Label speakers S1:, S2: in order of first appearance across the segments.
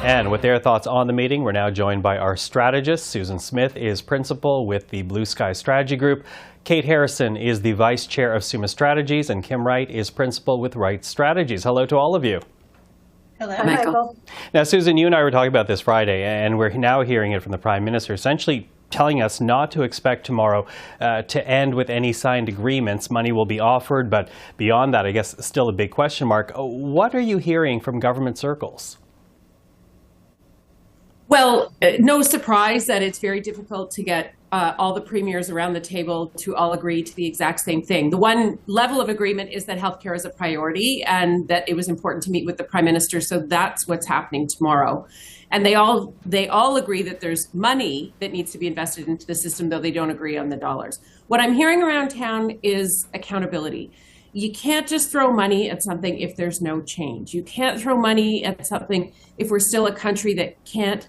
S1: And with their thoughts on the meeting, we're now joined by our strategist. Susan Smith is principal with the Blue Sky Strategy Group. Kate Harrison is the vice chair of SUMA Strategies, and Kim Wright is principal with Wright Strategies. Hello to all of you.
S2: Hello,
S3: Michael.
S1: Now, Susan, you and I were talking about this Friday, and we're now hearing it from the Prime Minister, essentially telling us not to expect tomorrow to end with any signed agreements. Money will be offered, but beyond that, I guess, still a big question mark. What are you hearing from government circles?
S2: Well, no surprise that it's very difficult to get all the premiers around the table to all agree to the exact same thing. The one level of agreement is that healthcare is a priority and that it was important to meet with the Prime Minister. So that's what's happening tomorrow. And they all agree that there's money that needs to be invested into the system, though they don't agree on the dollars. What I'm hearing around town is accountability. You can't just throw money at something if there's no change. You can't throw money at something if we're still a country that can't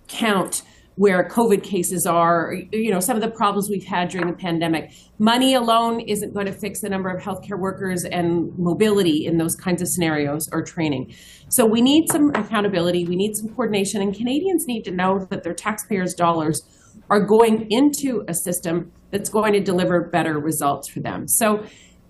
S2: count where COVID cases are, some of the problems we've had during the pandemic. Money alone isn't going to fix the number of healthcare workers and mobility in those kinds of scenarios or training. So we need some accountability, we need some coordination, and Canadians need to know that their taxpayers' dollars are going into a system that's going to deliver better results for them. So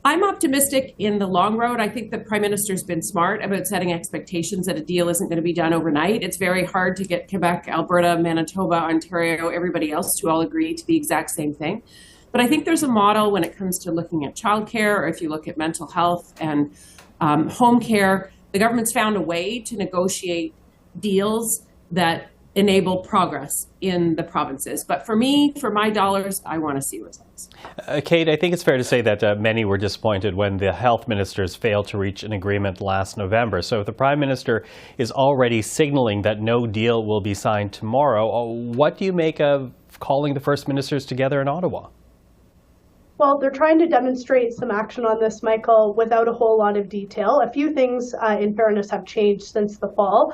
S2: I'm optimistic in the long road. I think the Prime Minister's been smart about setting expectations that a deal isn't going to be done overnight. It's very hard to get Quebec, Alberta, Manitoba, Ontario, everybody else to all agree to the exact same thing. But I think there's a model when it comes to looking at childcare, or if you look at mental health and home care. The government's found a way to negotiate deals that enable progress in the provinces. But for me, for my dollars, I want to see results.
S1: Kate, I think it's fair to say that many were disappointed when the health ministers failed to reach an agreement last November. So if the Prime Minister is already signaling that no deal will be signed tomorrow, what do you make of calling the First Ministers together in Ottawa?
S3: Well, they're trying to demonstrate some action on this, Michael, without a whole lot of detail. A few things, in fairness, have changed since the fall.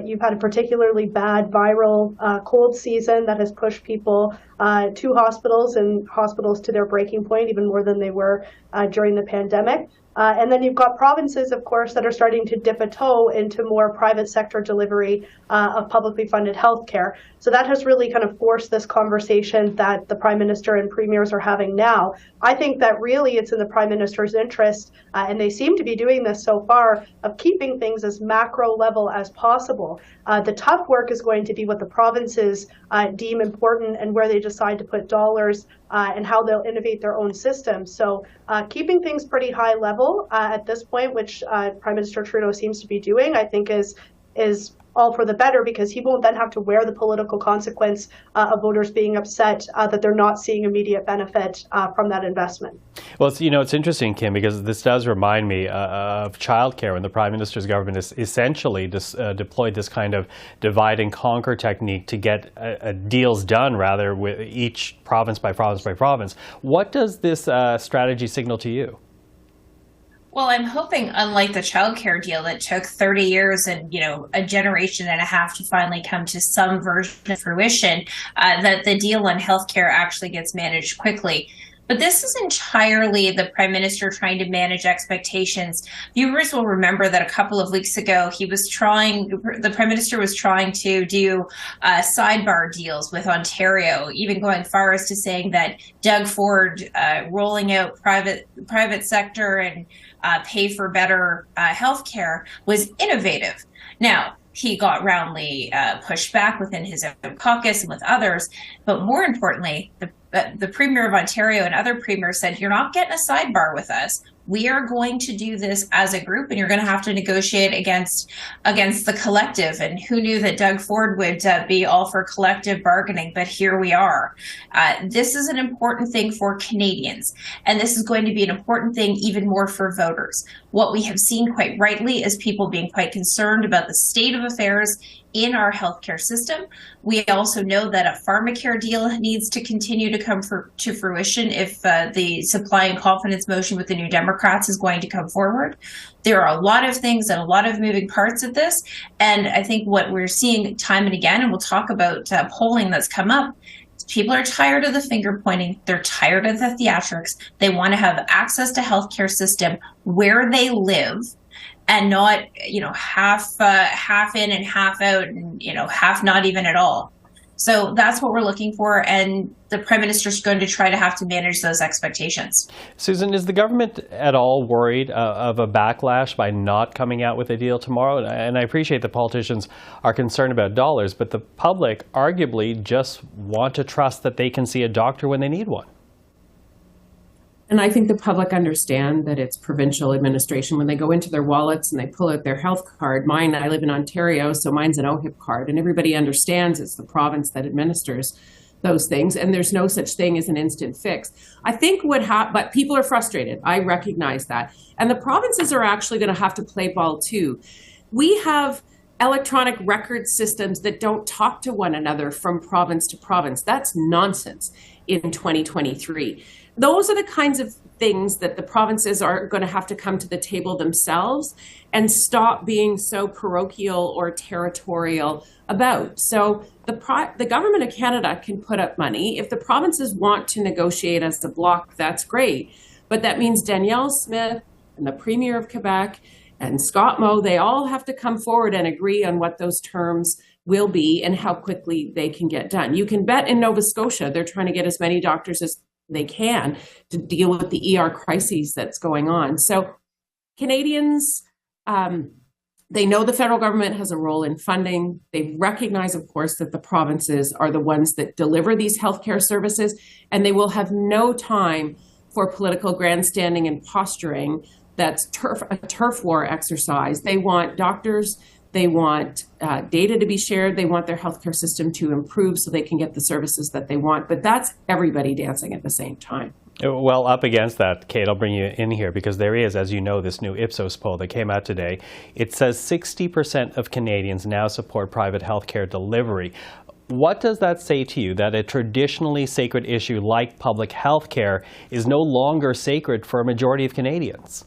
S3: You've had a particularly bad viral cold season that has pushed people to hospitals and hospitals to their breaking point, even more than they were during the pandemic. And then you've got provinces, of course, that are starting to dip a toe into more private sector delivery of publicly funded healthcare. So that has really kind of forced this conversation that the Prime Minister and premiers are having now. I think that really it's in the Prime Minister's interest, and they seem to be doing this so far, of keeping things as macro level as possible. The tough work is going to be what the provinces deem important and where they decide to put dollars and how they'll innovate their own systems. So keeping things pretty high level at this point, which Prime Minister Trudeau seems to be doing, I think is all for the better, because he won't then have to wear the political consequence of voters being upset that they're not seeing immediate benefit from that investment.
S1: Well, it's interesting, Kim, because this does remind me of childcare, when the Prime Minister's government has essentially deployed this kind of divide and conquer technique to get deals done, rather, with each province by province by province. What does this strategy signal to you?
S4: Well, I'm hoping, unlike the childcare deal that took 30 years and, a generation and a half to finally come to some version of fruition, that the deal on healthcare actually gets managed quickly. But this is entirely the Prime Minister trying to manage expectations. Viewers will remember that a couple of weeks ago, the Prime Minister was trying to do sidebar deals with Ontario, even going far as to saying that Doug Ford rolling out private sector and pay for better healthcare was innovative. Now, he got roundly pushed back within his own caucus and with others, but more importantly, the Premier of Ontario and other premiers said, you're not getting a sidebar with us. We are going to do this as a group, and you're going to have to negotiate against the collective. And who knew that Doug Ford would be all for collective bargaining, but here we are. This is an important thing for Canadians, and this is going to be an important thing even more for voters. What we have seen quite rightly is people being quite concerned about the state of affairs in our healthcare system. We also know that a pharmacare deal needs to continue to come to fruition if the supply and confidence motion with the New Democrats is going to come forward. There are a lot of things and a lot of moving parts of this. And I think what we're seeing time and again, and we'll talk about polling that's come up, people are tired of the finger pointing. They're tired of the theatrics. They want to have access to healthcare system where they live. and not, half in and half out, and, half not even at all. So that's what we're looking for, and the Prime Minister's going to try to have to manage those expectations.
S1: Susan, is the government at all worried of a backlash by not coming out with a deal tomorrow? And I appreciate that politicians are concerned about dollars, but the public arguably just want to trust that they can see a doctor when they need one.
S2: And I think the public understand that it's provincial administration. When they go into their wallets and they pull out their health card, I live in Ontario, so mine's an OHIP card, and everybody understands it's the province that administers those things, and there's no such thing as an instant fix. I think but people are frustrated. I recognize that. And the provinces are actually going to have to play ball too. We have electronic record systems that don't talk to one another from province to province. That's nonsense in 2023. Those are the kinds of things that the provinces are going to have to come to the table themselves and stop being so parochial or territorial about. So the government of Canada can put up money. If the provinces want to negotiate as a bloc, that's great. But that means Danielle Smith and the Premier of Quebec and Scott Moe, they all have to come forward and agree on what those terms will be and how quickly they can get done. You can bet in Nova Scotia, they're trying to get as many doctors as they can to deal with the ER crises that's going on. So Canadians, they know the federal government has a role in funding. They recognize, of course, that the provinces are the ones that deliver these healthcare services, and they will have no time for political grandstanding and posturing. That's a turf war exercise. They want doctors. They want data to be shared. They want their healthcare system to improve so they can get the services that they want. But that's everybody dancing at the same time.
S1: Well, up against that, Kate, I'll bring you in here because there is, as you know, this new Ipsos poll that came out today. It says 60% of Canadians now support private healthcare delivery. What does that say to you, that a traditionally sacred issue like public healthcare is no longer sacred for a majority of Canadians?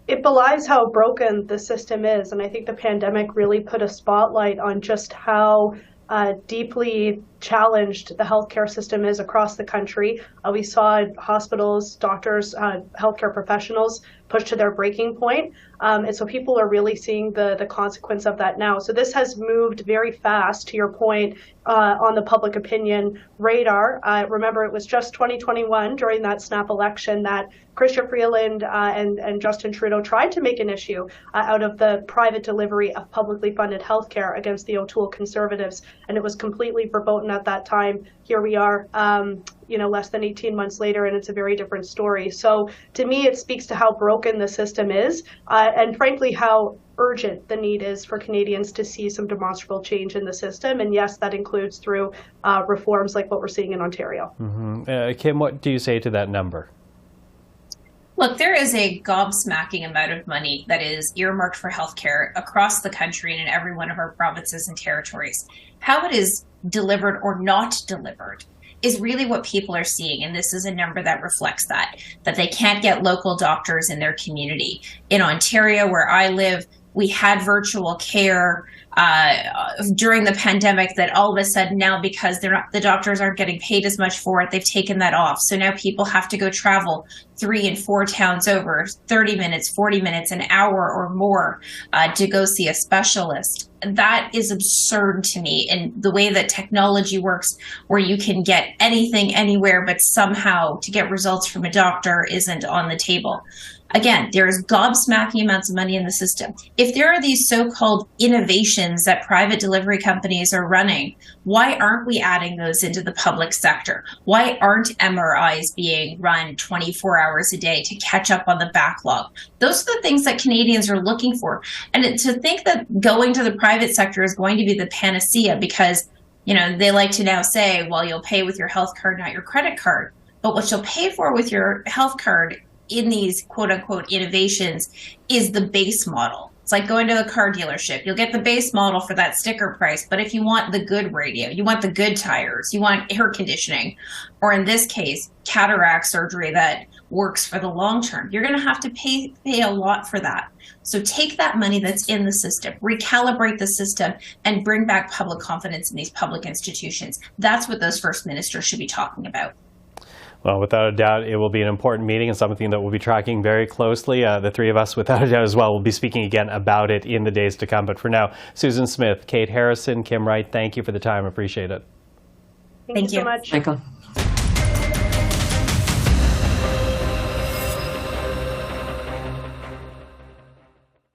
S3: It belies how broken the system is. And I think the pandemic really put a spotlight on just how deeply challenged the healthcare system is across the country. We saw hospitals, doctors, healthcare professionals pushed to their breaking point. And so people are really seeing the consequence of that now. So this has moved very fast, to your point, on the public opinion radar. Remember, it was just 2021 during that snap election that Chrystia Freeland and Justin Trudeau tried to make an issue out of the private delivery of publicly funded healthcare against the O'Toole Conservatives. And it was completely verboten at that time. Here we are, less than 18 months later, and it's a very different story. So to me, it speaks to how broken the system is, and frankly, how urgent the need is for Canadians to see some demonstrable change in the system. And yes, that includes through reforms like what we're seeing in Ontario.
S1: Mm-hmm. Kim, what do you say to that number?
S4: Look, there is a gobsmacking amount of money that is earmarked for healthcare across the country and in every one of our provinces and territories. How it is delivered or not delivered is really what people are seeing. And this is a number that reflects that they can't get local doctors in their community. In Ontario, where I live, we had virtual care during the pandemic that all of a sudden now, because the doctors aren't getting paid as much for it, they've taken that off. So now people have to go travel 3 and 4 towns over, 30 minutes, 40 minutes, an hour or more to go see a specialist. That is absurd to me. And the way that technology works, where you can get anything anywhere, but somehow to get results from a doctor isn't on the table. Again, there is gobsmacking amounts of money in the system. If there are these so-called innovations that private delivery companies are running, why aren't we adding those into the public sector? Why aren't MRIs being run 24 hours a day to catch up on the backlog? Those are the things that Canadians are looking for. And to think that going to the private sector is going to be the panacea because, they like to now say, well, you'll pay with your health card, not your credit card. But what you'll pay for with your health card in these quote unquote innovations is the base model. It's like going to a car dealership. You'll get the base model for that sticker price, but if you want the good radio, you want the good tires, you want air conditioning, or in this case, cataract surgery that works for the long term, you're going to have to pay a lot for that. So take that money that's in the system, recalibrate the system, and bring back public confidence in these public institutions. That's what those first ministers should be talking about.
S1: Well, without a doubt, it will be an important meeting and something that we'll be tracking very closely. The three of us, without a doubt as well, will be speaking again about it in the days to come. But for now, Susan Smith, Kate Harrison, Kim Wright, thank you for the time. Appreciate it.
S3: Thank you so much.
S5: Michael.